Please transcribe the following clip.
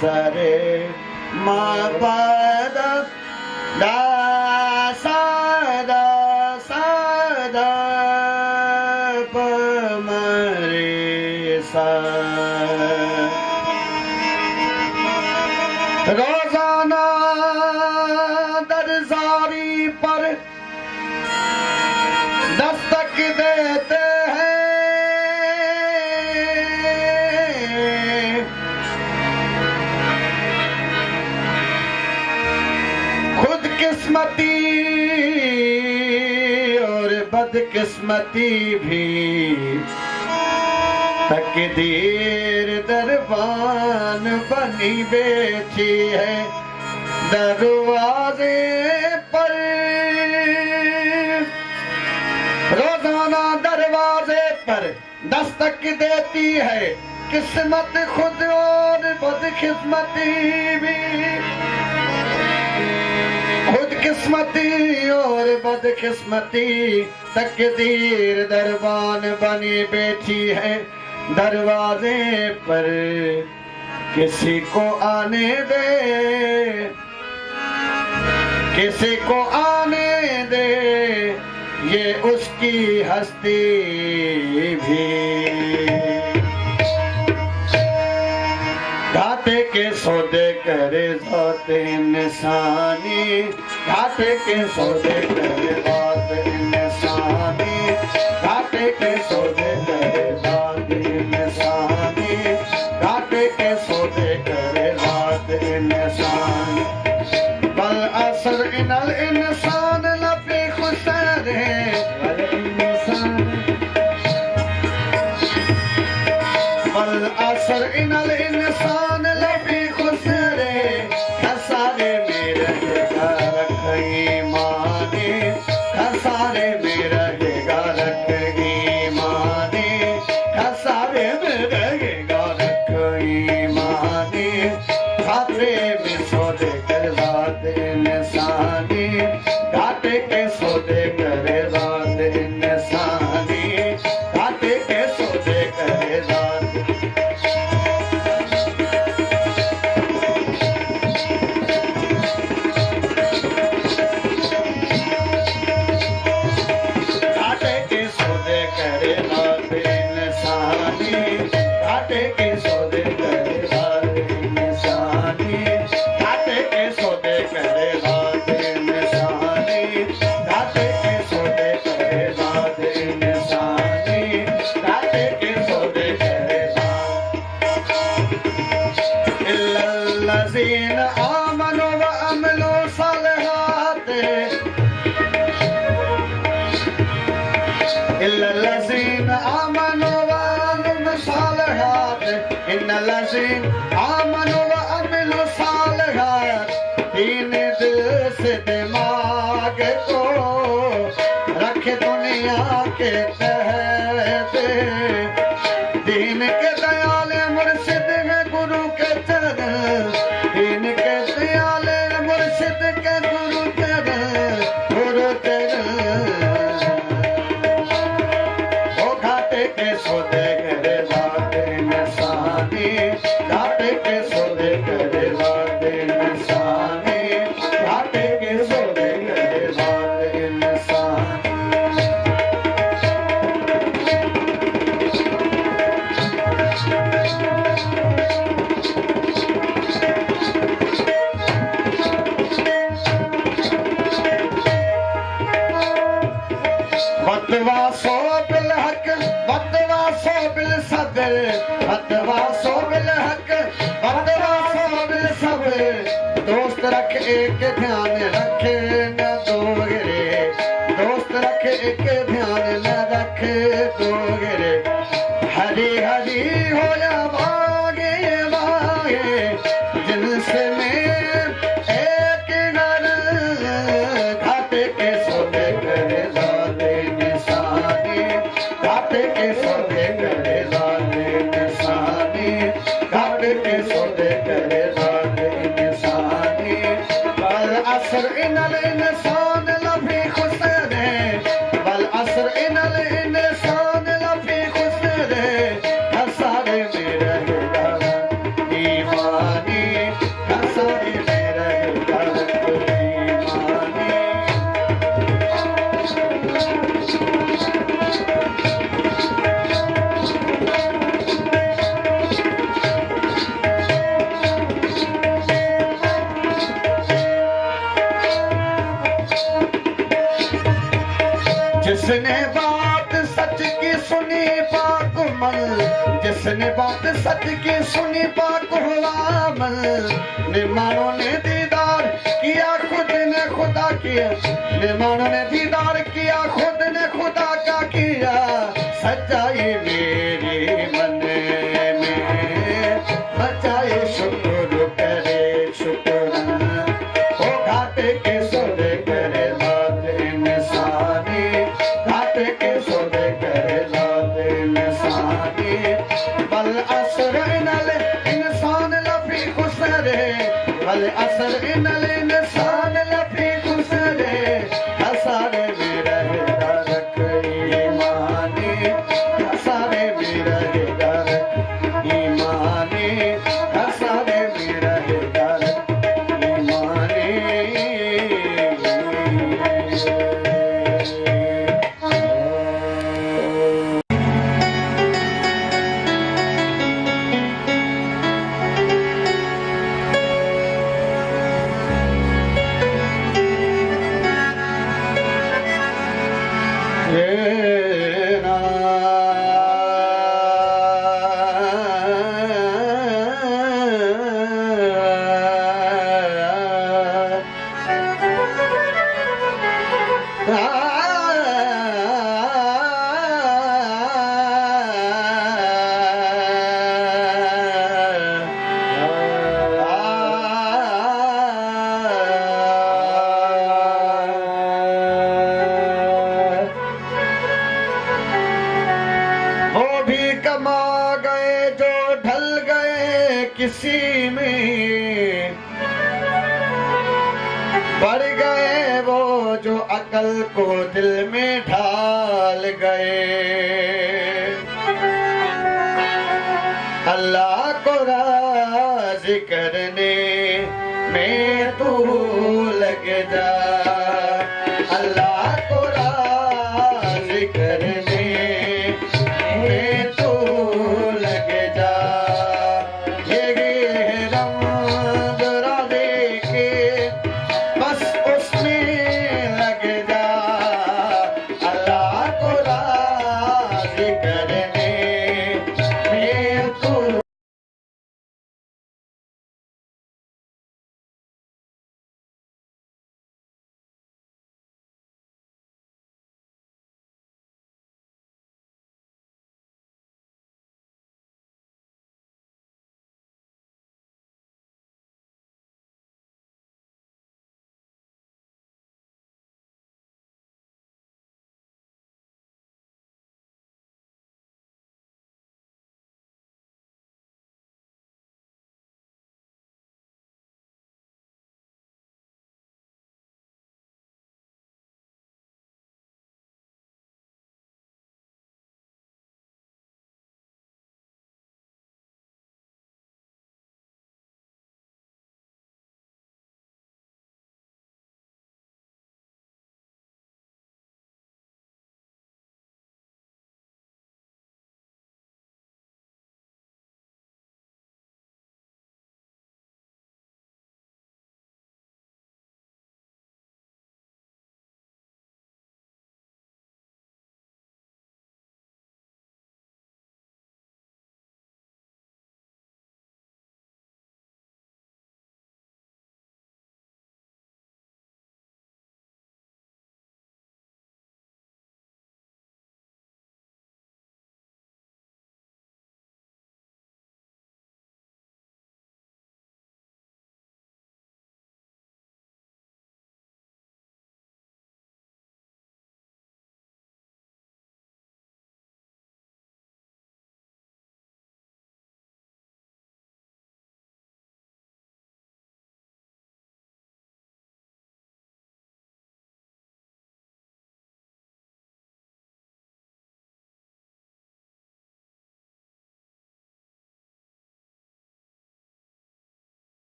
सरे मा पा दा दा सा दा सा दा प म रे सा। रोजाना दरजारी पर दस्तक देते किस्मती और बदकिस्मती भी तकदीर दरबान बनी बैठी है दरवाजे पर। रोजाना दरवाजे पर दस्तक देती है किस्मत खुद और बदकिस्मती भी। खुद किस्मती और बदकिस्मती तकदीर दरबान बनी बैठी है दरवाजे पर। किसी को आने दे, किसी को आने दे, ये उसकी हस्ती भी। घाटे के सौदे करे ज़ात इंसानी, घाटे के सौदे करे ज़ात इंसानी, घाटे के सौदे करे ज़ात इंसानी, घाटे के सौदे करे ज़ात इंसानी। बल असर इनल इंसान लफी खुसर है बल असर इनल इंसान लफी खुसरे खसारे में रहेगा रख ईमानी, खसारे में रहेगा रख ईमानी, खसारे में रहेगा रख ईमानी। खाते में सौदे कर ज़ात इंसानी, घाटे के सौदे करे ज़ात इंसानी, घाटे के सौदे करे ज़ात। दीन दिल से दिमाग को रखे दुनिया के तहत। दीन के दयाल मुर्शिद है गुरु के चरण, दीन के दयाल मुर्शिद के गुरु चरण, गुरु चरण। ओ घाटे के सौदे करे ज़ात इंसानी, घाटे के सौदे करे ज़ात इंसानी, घाटे के सौदे करे ज़ात इंसानी। बतवा सो बिल हक, बतवा सो बिल सदर, बतवा सो बिल हक, बतवा सो बिल सबर। दोस्त रख एक ध्यान रखे न दो गिरे, दोस्त रख एक ध्यान न रखे दो गिरे। हरी हरी हो या भागे भागे जिनसे में एक नर। घाटे के सौदे करे ज़ात इंसानी, घाटे के सौदे करे ज़ात इंसानी, घाटे के सौदे करे ज़ात इंसानी। बल असर इनल इंसान लफी खुसर है, बल असर इनल इंसान लफी खुसर है। खसारे में रहेगा ईमानी, सुनी पाक मन, जिसने बात सच की सुनी पाक हुआ मन। निमानों ने दीदार किया खुद ने खुदा किया, निमानों ने दीदार किया खुद ने खुदा का किया। सच्चाई मेरी मन में बचाए शुक्र करे शुक्र, ओ घाटे के सौदे करे लात इंसानी, घाटे के सौदे करे लात इंसानी। बल असर इनल इंसान लफी खुसरे, बल असर इनल इंसान लफी खुसरे। हसारे में रहेगा रख ईमानी, हसारे में रहेगा रख ईमानी, हसारे में रहेगा रख ईमानी। किसी में बढ़ गए वो जो अकल को दिल में ढाल गए। अल्लाह को राज़ी करने में तू लग जा,